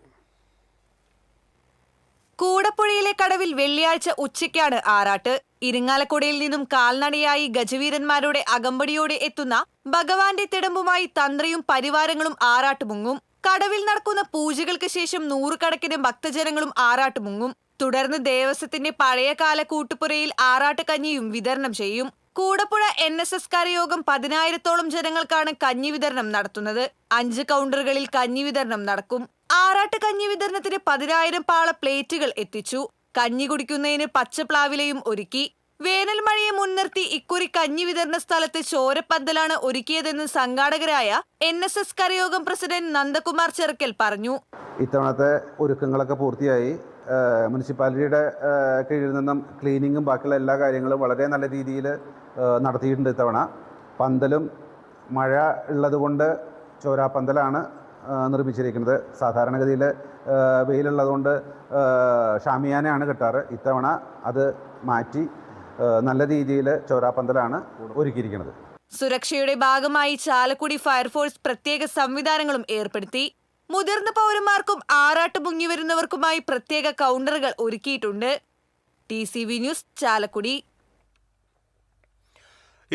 കൂടപ്പുഴയിലെ കടവിൽ വെള്ളിയാഴ്ച ഉച്ചയ്ക്കാണ് ആറാട്ട്. ഇരിങ്ങാലക്കുടയിൽ നിന്നും കാൽനടയായി ഗജവീരന്മാരുടെ അകമ്പടിയോടെ എത്തുന്ന ഭഗവാന്റെ തിടമ്പുമായി തന്ത്രിയും പരിവാരങ്ങളും ആറാട്ട് മുങ്ങും. കടവിൽ നടക്കുന്ന പൂജകൾക്ക് ശേഷം നൂറുകണക്കിന് ഭക്തജനങ്ങളും ആറാട്ട് മുങ്ങും. തുടർന്ന് ദേവസ്വത്തിന്റെ പഴയകാല കൂട്ടുപുരയിൽ ആറാട്ട് കഞ്ഞിയും വിതരണം ചെയ്യും. കൂടപ്പുഴ NSS കരയോഗം 10,000-ഓളം ജനങ്ങൾക്കാണ് കഞ്ഞി വിതരണം നടത്തുന്നത്. 5 കൗണ്ടറുകളിൽ കഞ്ഞി വിതരണം നടക്കും. ആറാട്ട് കഞ്ഞി വിതരണത്തിന് 10,000 പാള പ്ലേറ്റുകൾ എത്തിച്ചു. കഞ്ഞി കുടിക്കുന്നതിന് പച്ചപ്ലാവിലയും ഒരുക്കി. വേനൽ മഴയെ മുൻനിർത്തി ഇക്കുറി കഞ്ഞി വിതരണ സ്ഥലത്ത് ചോരപ്പന്തലാണ് ഒരുക്കിയതെന്ന് സംഘാടകരായ NSS കരയോഗം പ്രസിഡന്റ് നന്ദകുമാർ ചെറുക്കൽ പറഞ്ഞു. ഇത്തവണത്തെ ഒരുക്കങ്ങളൊക്കെ പൂർത്തിയായി. മുനിസിപ്പാലിറ്റിയുടെ കീഴിൽ നിന്നും ക്ലീനിങ്ങും ബാക്കിയുള്ള എല്ലാ കാര്യങ്ങളും വളരെ നല്ല രീതിയിൽ നടത്തിയിട്ടുണ്ട്. ഇത്തവണ പന്തലും മഴ ഉള്ളതുകൊണ്ട് ചോരാപ്പന്തലാണ് നിർമ്മിച്ചിരിക്കുന്നത്. സാധാരണഗതിയിൽ വെയിലുള്ളതുകൊണ്ട് ഷാമിയാനയാണ് കിട്ടാറ്. ഇത്തവണ അത് മാറ്റി നല്ല രീതിയിൽ ചോരാപ്പന്തലാണ് ഒരുക്കിയിരിക്കുന്നത്. സുരക്ഷയുടെ ഭാഗമായി ചാലക്കുടി ഫയർഫോഴ്സ് പ്രത്യേക സംവിധാനങ്ങളും ഏർപ്പെടുത്തി. മുതിർന്ന പൗരന്മാർക്കും ആറാട്ട് മുങ്ങിവരുന്നവർക്കുമായി പ്രത്യേക കൗണ്ടറുകൾ ഒരുക്കിയിട്ടുണ്ട്. TCV news, Chalakudy.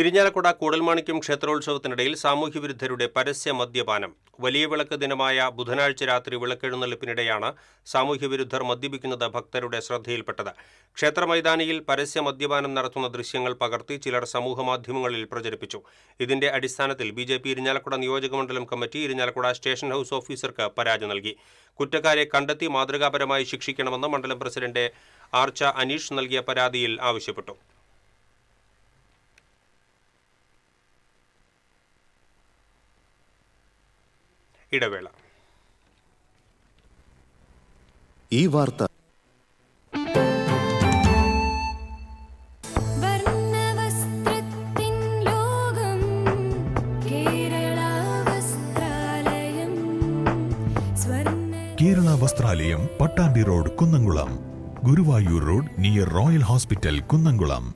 ഇരിഞ്ഞാലക്കുട കൂടൽമാണിക്യം ക്ഷേത്രോത്സവത്തിനിടയിൽ സാമൂഹ്യവിരുദ്ധരുടെ പരസ്യ മദ്യപാനം. വലിയ വിളക്ക് ദിനമായ ബുധനാഴ്ച രാത്രി വിളക്കെഴുന്നള്ളിപ്പിനിടെയാണ് സാമൂഹ്യവിരുദ്ധർ മദ്യപിക്കുന്നത് ഭക്തരുടെ ശ്രദ്ധയിൽപ്പെട്ടത്. ക്ഷേത്രമൈതാനിയിൽ പരസ്യ മദ്യപാനം നടത്തുന്ന ദൃശ്യങ്ങൾ പകർത്തി ചിലർ സമൂഹമാധ്യമങ്ങളിൽ പ്രചരിപ്പിച്ചു. ഇതിന്റെ അടിസ്ഥാനത്തിൽ BJP ഇരിഞ്ഞാലക്കുട നിയോജകമണ്ഡലം കമ്മിറ്റി ഇരിഞ്ഞാലക്കുട സ്റ്റേഷൻ ഹൌസ് ഓഫീസർക്ക് പരാതി നൽകി. കുറ്റക്കാരെ കണ്ടെത്തി മാതൃകാപരമായി ശിക്ഷിക്കണമെന്ന് മണ്ഡലം പ്രസിഡന്റ് ആർച്ച അനീഷ് നൽകിയ പരാതിയിൽ ആവശ്യപ്പെട്ടു. ഇടവേള. ഈ വാർത്ത Kerala Vasthralayam, Pattambi road, Kunnamkulam. Guruvayur road near Royal hospital, Kunnamkulam.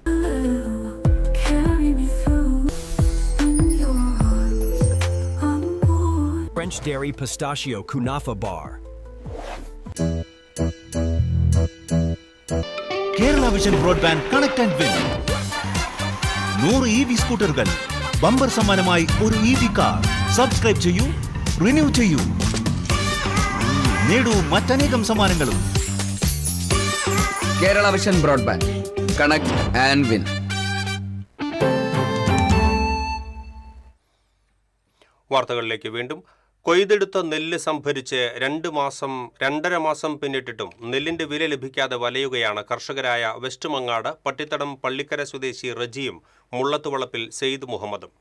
French Dairy Pistachio Kunafa Bar. Kerala vision broadband connect and win. 100 EV സ്കൂട്ടറുകൾ, ബമ്പർ സമ്മാനമായി ഒരു EV കാർ. സബ്സ്ക്രൈബ് ചെയ്യൂ, റിന്യൂ ചെയ്യൂ, നേടൂ മറ്റനേകം സമ്മാനങ്ങളും. Kerala vision broadband connect and win. വാർത്തകളിലേക്ക് വീണ്ടും. കൊയ്തെടുത്ത നെല്ല് സംഭരിച്ച് 2.5 മാസം പിന്നിട്ടിട്ടും നെല്ലിന്റെ വില ലഭിക്കാതെ വലയുകയാണ് കർഷകരായ വെസ്റ്റ് മങ്ങാട് പട്ടിത്തടം പള്ളിക്കര സ്വദേശി റജിയും മുള്ളത്തുവളപ്പിൽ സെയ്ദ് മുഹമ്മദും.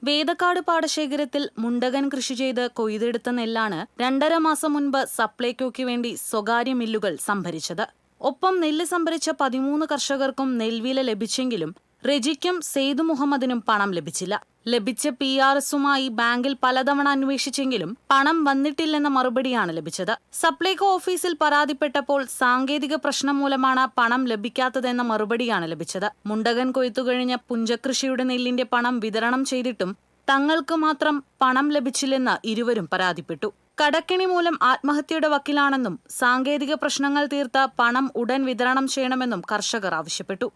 വേദക്കാട് പാടശേഖരത്തിൽ മുണ്ടകൻ കൃഷി ചെയ്ത് കൊയ്തെടുത്ത നെല്ലാണ് 2.5 മാസം മുൻപ് സപ്ലൈകോയ്ക്ക് വേണ്ടി സ്വകാര്യ മില്ലുകൾ സംഭരിച്ചത്. ഒപ്പം നെല്ല് സംഭരിച്ച 13 കർഷകർക്കും നെൽവില ലഭിച്ചെങ്കിലും റജിക്കും സെയ്ദ് മുഹമ്മദിനും പണം ലഭിച്ചില്ല. ലഭിച്ച PRSുമായി ബാങ്കിൽ പലതവണ അന്വേഷിച്ചെങ്കിലും പണം വന്നിട്ടില്ലെന്ന മറുപടിയാണ് ലഭിച്ചത്. സപ്ലൈകോ ഓഫീസിൽ പരാതിപ്പെട്ടപ്പോൾ സാങ്കേതിക പ്രശ്നം മൂലമാണ് പണം ലഭിക്കാത്തതെന്ന മറുപടിയാണ് ലഭിച്ചത്. മുണ്ടകൻ കൊയ്ത്തുകഴിഞ്ഞ പുഞ്ചകൃഷിയുടെ നെല്ലിന്റെ പണം വിതരണം ചെയ്തിട്ടും തങ്ങൾക്ക് മാത്രം പണം ലഭിച്ചില്ലെന്ന് ഇരുവരും പരാതിപ്പെട്ടു. കടക്കെണി മൂലം ആത്മഹത്യയുടെ വക്കിലാണെന്നും സാങ്കേതിക പ്രശ്നങ്ങൾ തീർത്ത പണം ഉടൻ വിതരണം ചെയ്യണമെന്നും കർഷകർ ആവശ്യപ്പെട്ടു.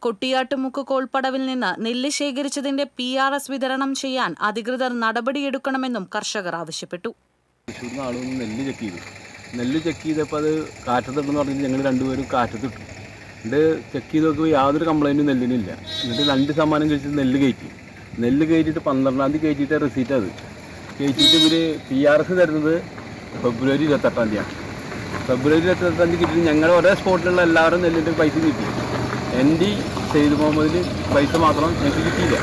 കൊട്ടിയാട്ടുമുക്ക് കോൾപ്പടവിൽ നിന്ന് നെല്ല് ശേഖരിച്ചതിന്റെ PRS വിതരണം ചെയ്യാൻ അധികൃതർ നടപടിയെടുക്കണമെന്നും കർഷകർ ആവശ്യപ്പെട്ടു. നെല്ല് ചെക്ക് ചെയ്തപ്പോൾ അത് കാറ്റത്തിട്ടെന്ന് പറഞ്ഞിട്ട് ഞങ്ങൾ രണ്ടുപേരും കാറ്റത്തിട്ടു. എന്നിട്ട് ചെക്ക് ചെയ്ത് നോക്കുമ്പോൾ യാതൊരു കംപ്ലൈൻറ്റും നെല്ലിനില്ല. എന്നിട്ട് 2 ശതമാനം കഴിച്ചിട്ട് നെല്ല് കയറ്റിയിട്ട് 12-ാം തീയതി കയറ്റിയിട്ട് റിസീറ്റ് അത് കയറ്റിയിട്ട് ഇവർ PRS തരുന്നത് ഫെബ്രുവരി 28-ാം തീയതിയാണ്. ഫെബ്രുവരി 28-ാം തീയതി കിട്ടിയിട്ട് ഞങ്ങൾ ഒരേ സ്പോട്ടിലുള്ള എല്ലാവരും നെല്ലിൻ്റെ പൈസ കിട്ടി. ND സെയ്ദ് മുഹമ്മദിന് പൈസ മാത്രം ഞങ്ങൾക്ക് കിട്ടിയില്ല.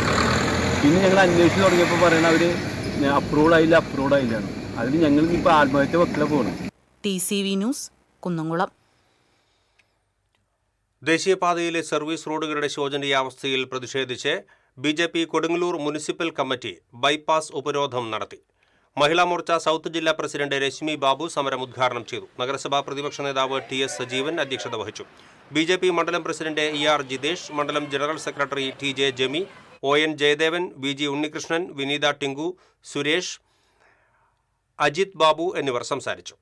പിന്നെ ഞങ്ങൾ അന്വേഷിച്ച് തുടങ്ങിയപ്പോൾ പറയണ അവർ അപ്രൂവ്ഡ് ആയില്ല. അതിന് ഞങ്ങൾ ഇപ്പോൾ ആത്മഹത്യ വക്കില പോകണം. TCV news Kunnamkulam. ദേശീയപാതയിലെ സർവീസ് റോഡുകളുടെ ശോചനീയാവസ്ഥയിൽ പ്രതിഷേധിച്ച് BJP Kodungallur municipal committee bypass ഉപരോധം നടത്തി. മഹിളാ മോർച്ച സൗത്ത് ജില്ലാ പ്രസിഡന്റ് രശ്മി ബാബു സമരം ഉദ്ഘാടനം ചെയ്തു. നഗരസഭാ പ്രതിപക്ഷ നേതാവ് TS സജീവൻ അധ്യക്ഷത വഹിച്ചു. BJP മണ്ഡലം പ്രസിഡന്റ് ER ജിതേഷ്, മണ്ഡലം general secretary TJ Jemi, ON Jayadevan, VG Unnikrishnan, Vineetha Tinku, Suresh, Ajith Babu എന്നിവർ സംസാരിച്ചു.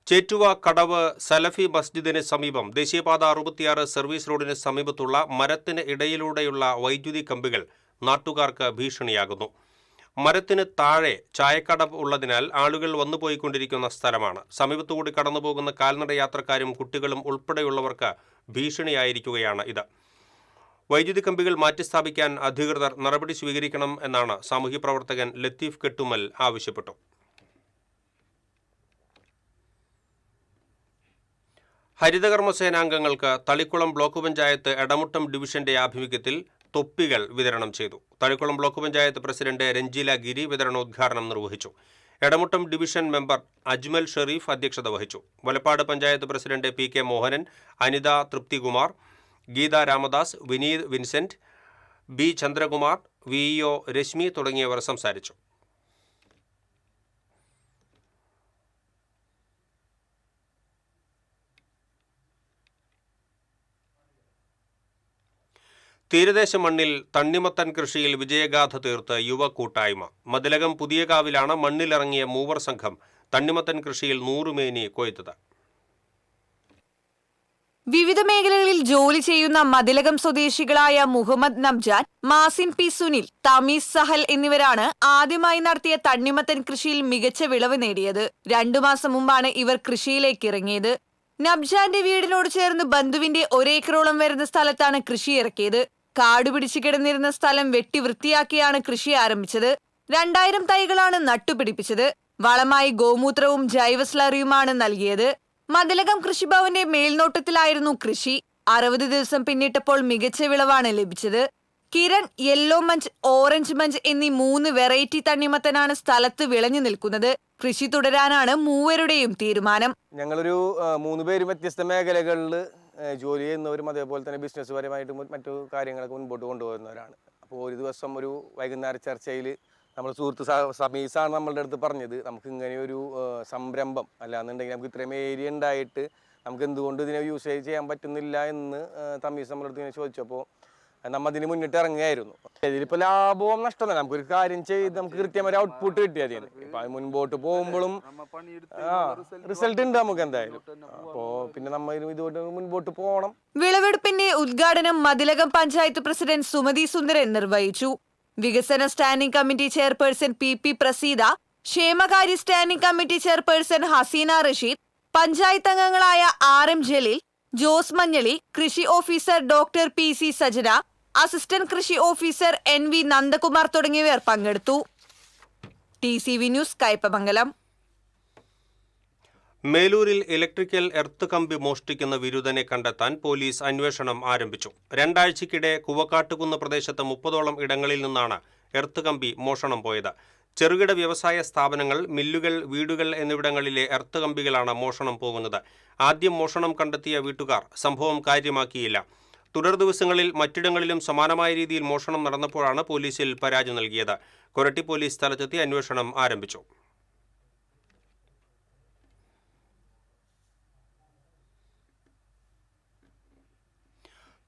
ചേറ്റുവ കടവ് സലഫി മസ്ജിദിന് സമീപം ദേശീയപാത 66 സർവീസ് റോഡിന് സമീപത്തുള്ള മരത്തിന് ഇടയിലൂടെയുള്ള വൈദ്യുതി കമ്പികൾ നാട്ടുകാർക്ക് ഭീഷണിയാകുന്നു. മരത്തിന് താഴെ ചായക്കട ഉള്ളതിനാൽ ആളുകൾ വന്നുപോയിക്കൊണ്ടിരിക്കുന്ന സ്ഥലമാണ്. സമീപത്തുകൂടി കടന്നുപോകുന്ന കാൽനട യാത്രക്കാരും കുട്ടികളും ഉൾപ്പെടെയുള്ളവർക്ക് ഭീഷണിയായിരിക്കുകയാണ് ഇത്. വൈദ്യുതി കമ്പികൾ മാറ്റിസ്ഥാപിക്കാൻ അധികൃതർ നടപടി സ്വീകരിക്കണം എന്നാണ് സാമൂഹ്യപ്രവർത്തകൻ ലത്തീഫ് കെട്ടുമൽ ആവശ്യപ്പെട്ടു. ഹരിതകർമ്മസേനാംഗങ്ങൾക്ക് തളിക്കുളം ബ്ലോക്ക് പഞ്ചായത്ത് എടമുട്ടം ഡിവിഷന്റെ ആഭിമുഖ്യത്തിൽ തൊപ്പികൾ വിതരണം ചെയ്തു. തളിക്കുളം ബ്ലോക്ക് പഞ്ചായത്ത് പ്രസിഡന്റ് രഞ്ജില ഗിരി വിതരണോദ്ഘാടനം നിർവഹിച്ചു. എടമുട്ടം ഡിവിഷൻ മെമ്പർ അജ്മൽ ഷെരീഫ് അധ്യക്ഷത വഹിച്ചു. Valappad panchayat president PK Mohanan, Anitha Thripthikumar, Geetha Ramadas, Vineeth Vincent, B Chandrakumar, VEO Reshmi തുടങ്ങിയവർ സംസാരിച്ചു. തീരദേശ മണ്ണിൽ തണ്ണിമത്തൻ കൃഷിയിൽ വിജയഗാഥ തീർത്ത് യുവ കൂട്ടായ്മ. മതിലകം പുതിയകാവിലാണ് മണ്ണിലിറങ്ങിയ മൂവർ സംഘം തണ്ണിമത്തൻ കൃഷിയിൽ 100 മേനി കൊയ്ത്തത്. വിവിധ മേഖലകളിൽ ജോലി ചെയ്യുന്ന മതിലകം സ്വദേശികളായ മുഹമ്മദ് നബ്ജാൻ, മാസിൻ P സുനിൽ, തമീസ് സഹൽ എന്നിവരാണ് ആദ്യമായി നടത്തിയ തണ്ണിമത്തൻ കൃഷിയിൽ മികച്ച വിളവ് നേടിയത്. 2 മാസം മുമ്പാണ് ഇവർ കൃഷിയിലേക്ക് ഇറങ്ങിയത്. നബ്ജാന്റെ വീടിനോട് ചേർന്ന് ബന്ധുവിന്റെ 1 ഏക്കറോളം വരുന്ന സ്ഥലത്താണ് കൃഷി ഇറക്കിയത്. കാടുപിടിച്ചു കിടന്നിരുന്ന സ്ഥലം വെട്ടി വൃത്തിയാക്കിയാണ് കൃഷി ആരംഭിച്ചത്. 2000 തൈകളാണ് നട്ടുപിടിപ്പിച്ചത്. വളമായി ഗോമൂത്രവും ജൈവ സ്ലറിയുമാണ് നൽകിയത്. മതിലകം കൃഷിഭവന്റെ മേൽനോട്ടത്തിലായിരുന്നു കൃഷി. 60 ദിവസം പിന്നിട്ടപ്പോൾ മികച്ച വിളവാണ് ലഭിച്ചത്. Kiran, yellow munch, orange munch എന്നീ 3 വെറൈറ്റി തണ്ണിമത്തനാണ് സ്ഥലത്ത് വിളഞ്ഞു നിൽക്കുന്നത്. കൃഷി തുടരാനാണ് മൂവരുടെയും തീരുമാനം. ഞങ്ങളൊരു 3 പേരും വ്യത്യസ്ത മേഖലകളിൽ ജോലി ചെയ്യുന്നവരും അതേപോലെ തന്നെ ബിസിനസ് പരമായിട്ടും മറ്റു കാര്യങ്ങളൊക്കെ മുൻപോട്ട് കൊണ്ടുപോകുന്നവരാണ്. അപ്പോൾ ഒരു ദിവസം ഒരു വൈകുന്നേര ചർച്ചയിൽ നമ്മൾ സുഹൃത്ത് സമീസാണ് നമ്മളുടെ അടുത്ത് പറഞ്ഞത്, നമുക്ക് ഇങ്ങനെയൊരു സംരംഭം അല്ലാന്നുണ്ടെങ്കിൽ നമുക്ക് ഇത്രയും ഏരിയ ഉണ്ടായിട്ട് നമുക്ക് എന്തുകൊണ്ട് ഇതിനെ യൂസേജ് ചെയ്യാൻ പറ്റുന്നില്ല എന്ന് തമീസ് നമ്മുടെ അടുത്ത് ഇങ്ങനെ ചോദിച്ചപ്പോൾ നമ്മൾ അതിന് മുന്നിട്ട് ഇറങ്ങുകയായിരുന്നു. ഇതിലിപ്പോൾ ലാഭവും നഷ്ടമല്ല, നമുക്കൊരു കാര്യം ചെയ്ത് നമുക്ക് കൃത്യമായ ഔട്ട്പുട്ട് കിട്ടിയത്. ഇപ്പം അത് മുൻപോട്ട് പോകുമ്പോഴും റിസൾട്ട് ഉണ്ട് നമുക്ക് എന്തായാലും. അപ്പോൾ പിന്നെ നമ്മൾ ഇതുകൊണ്ട് മുൻപോട്ട് പോകണം. വിളവെടുപ്പിന്റെ ഉദ്ഘാടനം മതിലകം പഞ്ചായത്ത് പ്രസിഡന്റ് സുമതി സുന്ദരൻ നിർവഹിച്ചു. വികസന standing committee chairperson PP Praseetha, ക്ഷേമകാര്യ standing committee chairperson Haseena Rasheed, panchayat അംഗങ്ങളായ RM ജലീൽ, ജോസ് മഞ്ഞളി, കൃഷി officer doctor PC Sajana, assistant കൃഷി ഓഫീസർ NV നന്ദകുമാർ തുടങ്ങിയവർ പങ്കെടുത്തു. TCV news Kaipamangalam. മേലൂരിൽ ഇലക്ട്രിക്കൽ എർത്ത് കമ്പി മോഷ്ടിക്കുന്ന വിരുദ്ധനെ കണ്ടെത്താൻ പോലീസ് അന്വേഷണം ആരംഭിച്ചു. 2 ആഴ്ചയ്ക്കിടെ കുവക്കാട്ടുകുന്ന് പ്രദേശത്ത് 30ഓളം ഇടങ്ങളിൽ നിന്നാണ് എർത്ത് കമ്പി മോഷണം പോയത്. ചെറുകിട വ്യവസായ സ്ഥാപനങ്ങൾ, മില്ലുകൾ, വീടുകൾ എന്നിവിടങ്ങളിലെ എർത്ത് കമ്പികളാണ് മോഷണം പോകുന്നത്. ആദ്യം മോഷണം കണ്ടെത്തിയ വീട്ടുകാർ സംഭവം കാര്യമാക്കിയില്ല. തുടർ ദിവസങ്ങളിൽ മറ്റിടങ്ങളിലും സമാനമായ രീതിയിൽ മോഷണം നടന്നപ്പോഴാണ് പോലീസിൽ പരാതി നൽകിയത്. കൊരട്ടി പോലീസ് സ്ഥലത്തെത്തി അന്വേഷണം ആരംഭിച്ചു.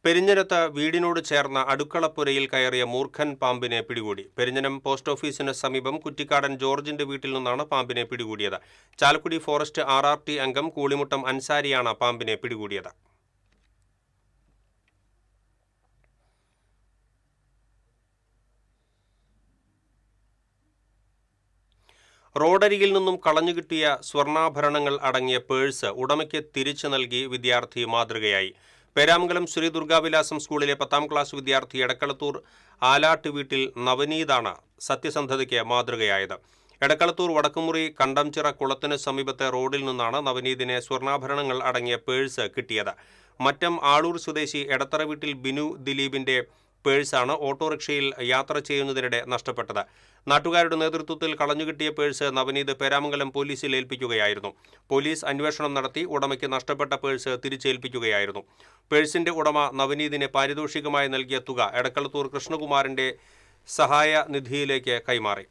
പെരിഞ്ഞനത്ത് വീടിനോട് ചേർന്ന അടുക്കളപ്പുരയിൽ കയറിയ മൂർഖൻ പാമ്പിനെ പിടികൂടി. പെരിഞ്ഞനം പോസ്റ്റ് ഓഫീസിന് സമീപം കുറ്റിക്കാടൻ ജോർജിന്റെ വീട്ടിൽ നിന്നാണ് പാമ്പിനെ പിടികൂടിയത്. ചാലക്കുടി ഫോറസ്റ്റ് RRT അംഗം കൂളിമുട്ടം അൻസാരിയാണ് പാമ്പിനെ പിടികൂടിയത്. റോഡരികിൽ നിന്നും കളഞ്ഞുകിട്ടിയ സ്വർണ്ണാഭരണങ്ങൾ അടങ്ങിയ പേഴ്സ് ഉടമയ്ക്ക് തിരിച്ചു നൽകി വിദ്യാർത്ഥി മാതൃകയായി. പേരാമംഗലം ശ്രീ ദുർഗാവിലാസം സ്കൂളിലെ 10ാം ക്ലാസ് വിദ്യാർത്ഥി എടക്കളത്തൂർ ആലാട്ട് വീട്ടിൽ നവനീതാണ് സത്യസന്ധതയ്ക്ക് മാതൃകയായത്. എടക്കളത്തൂർ വടക്കുമുറി കണ്ടംചിറ കുളത്തിന് സമീപത്തെ റോഡിൽ നിന്നാണ് നവനീതിനെ സ്വർണ്ണാഭരണങ്ങൾ അടങ്ങിയ പേഴ്സ് കിട്ടിയത്. മറ്റം ആളൂർ സ്വദേശി എടത്തറ വീട്ടിൽ ബിനു ദിലീപിന്റെ പേഴ്സാണ് ഓട്ടോറിക്ഷയിൽ യാത്ര ചെയ്യുന്നതിനിടെ നഷ്ടപ്പെട്ടത്. നാട്ടുകാരുടെ നേതൃത്വത്തിൽ കളഞ്ഞുകിട്ടിയ പേഴ്സ് നവനീത് പേരാമംഗലം പോലീസിൽ ഏൽപ്പിക്കുകയായിരുന്നു. പോലീസ് അന്വേഷണം നടത്തി ഉടമയ്ക്ക് നഷ്ടപ്പെട്ട പേഴ്സ് തിരിച്ചേൽപ്പിക്കുകയായിരുന്നു. പേഴ്സിന്റെ ഉടമ നവനീതിന് പാരിതോഷികമായി നൽകിയ തുക എടക്കളത്തൂർ കൃഷ്ണകുമാറിന്റെ സഹായ നിധിയിലേക്ക് കൈമാറി.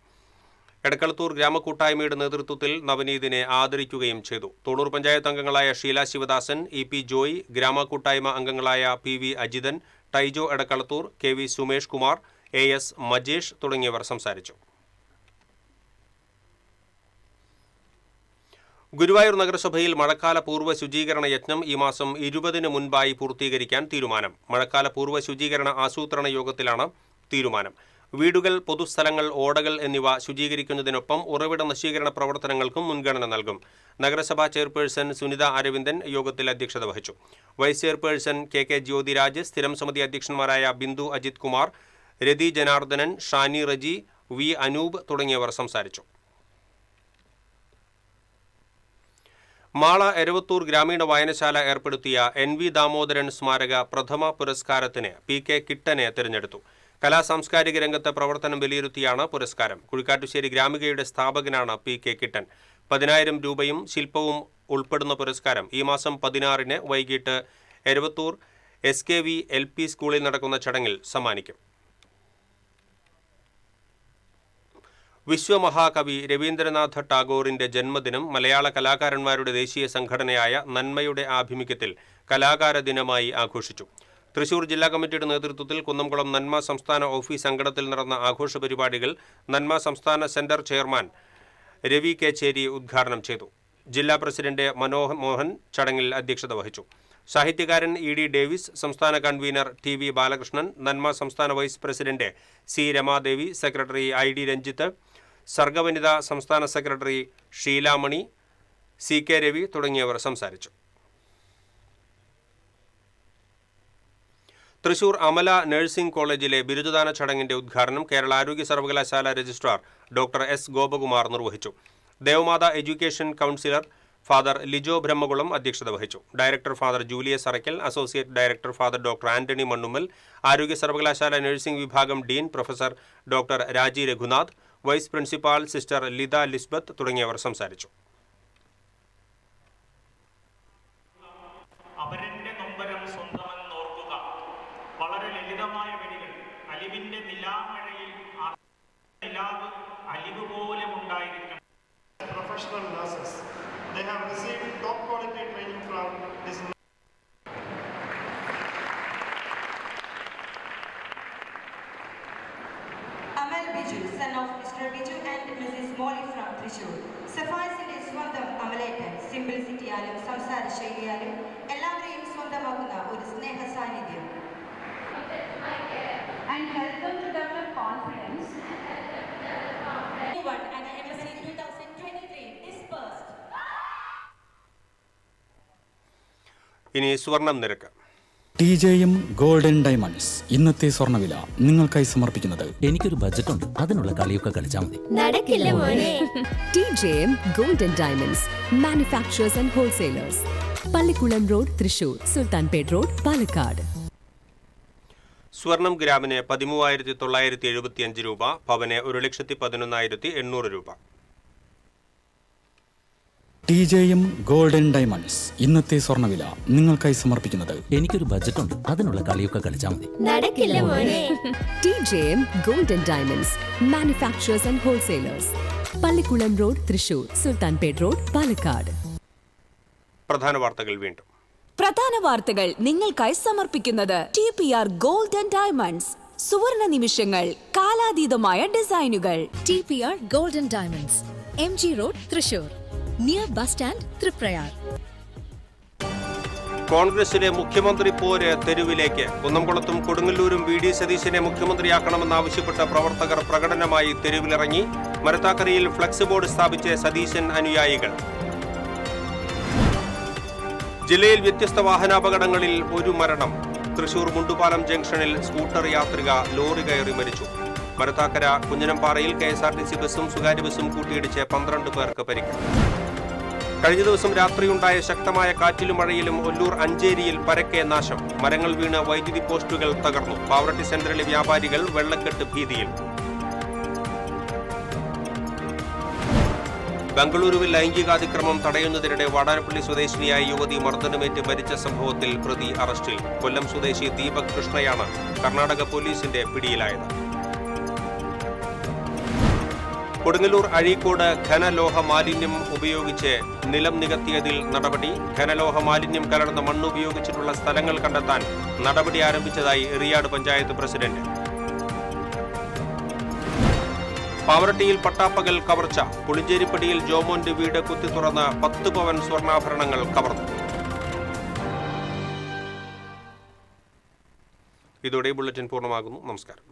എടക്കളത്തൂർ ഗ്രാമകൂട്ടായ്മയുടെ നേതൃത്വത്തിൽ നവനീതിനെ ആദരിക്കുകയും ചെയ്തു. തൊണ്ണൂർ പഞ്ചായത്ത് അംഗങ്ങളായ ഷീല ശിവദാസൻ, ഇ പി ജോയ്, ഗ്രാമകൂട്ടായ്മ അംഗങ്ങളായ P V Ajithan, Tyjo Edakkalathur, K V Sumesh Kumar, A S Majesh തുടങ്ങിയവർ സംസാരിച്ചു. ഗുരുവായൂർ നഗരസഭയിൽ മഴക്കാല പൂർവ്വ ശുചീകരണ യജ്ഞം ഈ മാസം 20-ന് മുൻപായി പൂർത്തീകരിക്കാൻ തീരുമാനം. മഴക്കാല പൂർവ്വ ശുചീകരണ ആസൂത്രണ യോഗത്തിലാണ് തീരുമാനം. വീടുകൾ, പൊതുസ്ഥലങ്ങൾ, ഓടകൾ എന്നിവ ശുചീകരിക്കുന്നതിനൊപ്പം ഉറവിട നശീകരണ പ്രവർത്തനങ്ങൾക്കും മുൻഗണന നൽകും. നഗരസഭാ ചെയർപേഴ്സൺ സുനിത അരവിന്ദൻ യോഗത്തിൽ അധ്യക്ഷത വഹിച്ചു. Vice chairperson K K Jyothiraj, സ്ഥിരം സമിതി അധ്യക്ഷന്മാരായ ബിന്ദു അജിത് കുമാർ, രതി ജനാർദ്ദനൻ, ഷാനി റജി, വി അനൂപ് തുടങ്ങിയവർ സംസാരിച്ചു. മാള എരവത്തൂർ ഗ്രാമീണ വായനശാല ഏർപ്പെടുത്തിയ NV ദാമോദരൻ സ്മാരക പ്രഥമ പുരസ്കാരത്തിന് PK കിട്ടനെ തിരഞ്ഞെടുത്തു. കലാസാംസ്കാരിക രംഗത്ത് പ്രവർത്തനം വിലയിരുത്തിയാണ് പുരസ്കാരം. കുഴിക്കാട്ടുശ്ശേരി ഗ്രാമികയുടെ സ്ഥാപകനാണ് PK കിട്ടൻ. 10,000 രൂപയും ശില്പവും ഉൾപ്പെടുന്ന പുരസ്കാരം ഈ മാസം 16-ന് വൈകിട്ട് എരവത്തൂർ SKV LP സ്കൂളിൽ നടക്കുന്ന ചടങ്ങിൽ സമ്മാനിക്കും. വിശ്വമഹാകവി രവീന്ദ്രനാഥ ടാഗോറിന്റെ ജന്മദിനം മലയാള കലാകാരന്മാരുടെ ദേശീയ സംഘടനയായ നന്മയുടെ ആഭിമുഖ്യത്തിൽ കലാകാര ദിനമായി ആഘോഷിച്ചു. തൃശൂർ ജില്ലാ കമ്മിറ്റിയുടെ നേതൃത്വത്തിൽ കുന്നംകുളം നന്മ സംസ്ഥാന ഓഫീസ് അങ്കണത്തിൽ നടന്ന ആഘോഷ പരിപാടികൾ നന്മ സംസ്ഥാന സെന്റർ ചെയർമാൻ രവി കേച്ചേരി ഉദ്ഘാടനം ചെയ്തു. ജില്ലാ പ്രസിഡന്റ് മനോഹർ മോഹൻ ചടങ്ങിൽ അധ്യക്ഷത വഹിച്ചു. സാഹിത്യകാരൻ ED ഡേവിസ്, സംസ്ഥാന കൺവീനർ TV ബാലകൃഷ്ണൻ, നന്മ സംസ്ഥാന vice president C Ramadevi, secretary ID Ranjith, Sargavanitha സംസ്ഥാന സെക്രട്ടറി ഷീലാമണി, CK രവി തുടങ്ങിയവർ സംസാരിച്ചു. തൃശൂർ അമല നഴ്സിംഗ് കോളേജിലെ ബിരുദദാന ചടങ്ങിന്റെ ഉദ്ഘാടനം കേരള ആരോഗ്യ സർവകലാശാല രജിസ്ട്രാർ ഡോക്ടർ S ഗോപകുമാർ നിർവഹിച്ചു. Devamatha education counsellor father Lijo Brahmakulam അധ്യക്ഷത വഹിച്ചു. Director father Julius Arackal, associate director father doctor Antony Mannummal, ആരോഗ്യ സർവകലാശാല നഴ്സിംഗ് വിഭാഗം dean professor doctor Raji Raghunath, vice principal sister Litha Lisbeth തുടങ്ങിയവർ സംസാരിച്ചു. അവരന്റെ നൊമ്പരം സ്വന്തമെന്നോർക്കുക. വളരെ ലളിതമായ വരികൾ. അലിവിന്റെ നിലാമഴയിൽ നിലാവ് അലിവ് പോലെ ഉണ്ടായിരിക്കണം. Professional nurses. They have received top quality training from this. Amal Biju, son of Mr. Biju and Mrs. Molly from Trishur. സഫായസിന്റെ സ്വന്തം അമലേറ്റൻ സിംപ്ലിസിറ്റിയാലും സംസാര ശൈലിയാലും എല്ലാവരെയും സ്വന്തമാക്കുന്ന ഒരു സ്നേഹ സാന്നിധ്യം. And help them to develop confidence. And MSc 2023 dispersed. ഇനി സ്വർണം നിരക്ക്. TJM ഗോൾഡൻ ഡയമണ്ട്സ് ഇന്നത്തെ സ്വർണ്ണവില നിങ്ങൾക്കായി സമർപ്പിക്കുന്നത്. എനിക്കൊരു ബജറ്റ് ഉണ്ട്, അതിനുള്ള കളിയൊക്കെ കളിച്ചാൽ മതി. നടക്കില്ല മോനെ. TJM golden diamonds manufacturers and wholesalers, Pallikulam road, Thrissur, Sultanpet road, Palakkad. സ്വർണം ഗ്രാമിന് 13,975 രൂപ, പവന് 1,11,800 രൂപ. TJM ഗോൾഡൻ ഡയമണ്ട്സ് ഇന്നത്തെ സ്വർണ്ണവില നിങ്ങൾക്കായി സമർപ്പിക്കുന്നത്. എനിക്കൊരു ബജറ്റ് ഉണ്ട്, അതിനുള്ള കളിയൊക്കെ കളിച്ചാൽ മതി. നടക്കില്ല മോനെ. TJM golden diamonds manufacturers and wholesalers, Pallikulam road, Thrissur, Sultanpet road, Palakkad. പ്രധാന വാർത്തകൾ വീണ്ടും. പ്രധാന വാർത്തകൾ നിങ്ങൾക്കായി സമർപ്പിക്കുന്നത് TPR ഗോൾഡൻ ഡയമണ്ട്സ്, സുവർണ നിമിഷങ്ങൾ, കാലാതീതമായ ഡിസൈനുകൾ. TPR golden diamonds, MG road, Thrissur, near bus stand, Triprayar. കോൺഗ്രസിലെ മുഖ്യമന്ത്രി പോര് തെരുവിലേക്ക്. കുന്നംകുളത്തും കൊടുങ്ങല്ലൂരും VD സതീശനെ മുഖ്യമന്ത്രിയാക്കണമെന്നാവശ്യപ്പെട്ട പ്രവർത്തകർ പ്രകടനമായി തെരുവിലിറങ്ങി. മരത്താക്കരയിൽ ഫ്ലക്സ് ബോർഡ് സ്ഥാപിച്ച് സതീശൻ അനുയായികൾ. ജില്ലയിൽ വ്യത്യസ്ത വാഹനാപകടങ്ങളിൽ ഒരു മരണം. തൃശൂർ മുണ്ടുപാലം ജംഗ്ഷനിൽ സ്കൂട്ടർ യാത്രിക ലോറി കയറി മരിച്ചു. മരത്താക്കര കുഞ്ഞനംപാറയിൽ KSRTC ബസും സ്വകാര്യ ബസും കൂട്ടിയിടിച്ച് 12 പേർക്ക് പരിക്ക്. കഴിഞ്ഞ ദിവസം രാത്രിയുണ്ടായ ശക്തമായ കാറ്റിലും മഴയിലും ഒല്ലൂർ അഞ്ചേരിയിൽ പരക്കെ നാശം. മരങ്ങൾ വീണ് വൈദ്യുതി പോസ്റ്റുകൾ തകർന്നു. പാവറട്ടി സെന്ററിലെ വ്യാപാരികൾ വെള്ളക്കെട്ട് ഭീതിയിൽ. ബംഗളൂരുവിൽ ലൈംഗികാതിക്രമം തടയുന്നതിനിടെ വാടാനപ്പള്ളി സ്വദേശിനിയായ യുവതി മർദ്ദനമേറ്റ് മരിച്ച സംഭവത്തിൽ പ്രതി അറസ്റ്റിൽ. കൊല്ലം സ്വദേശി ദീപക് കൃഷ്ണയാണ് കർണാടക പോലീസിന്റെ പിടിയിലായത്. കൊടുങ്ങല്ലൂർ അഴീക്കോട് ഘനലോഹ മാലിന്യം ഉപയോഗിച്ച് നിലം നികത്തിയതിൽ നടപടി. ഘനലോഹ മാലിന്യം കലർന്ന മണ്ണ് ഉപയോഗിച്ചിട്ടുള്ള സ്ഥലങ്ങൾ കണ്ടെത്താൻ നടപടി ആരംഭിച്ചതായി എറിയാട് പഞ്ചായത്ത് പ്രസിഡന്റ്. പാവറട്ടിയിൽ പട്ടാപ്പകൽ കവർച്ച. പുളിഞ്ചേരിപ്പടിയിൽ ജോമോന്റെ വീട് കുത്തി തുറന്ന് 10 പവൻ സ്വർണ്ണാഭരണങ്ങൾ കവർന്നു. ഇതോടെ ബുള്ളറ്റിൻ പൂർണ്ണമാകുന്നു. നമസ്കാരം.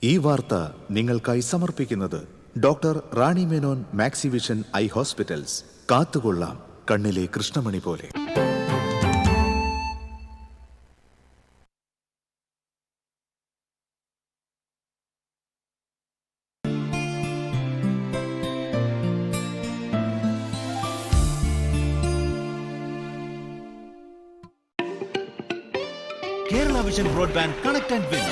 ഈ വാർത്ത നിങ്ങൾക്കായി സമർപ്പിക്കുന്നത് doctor Rani Menon Maxivision I hospitals. കാത്തുകൊള്ളാം കണ്ണിലെ കൃഷ്ണമണി പോലെ. Kerala vision broadband connect and win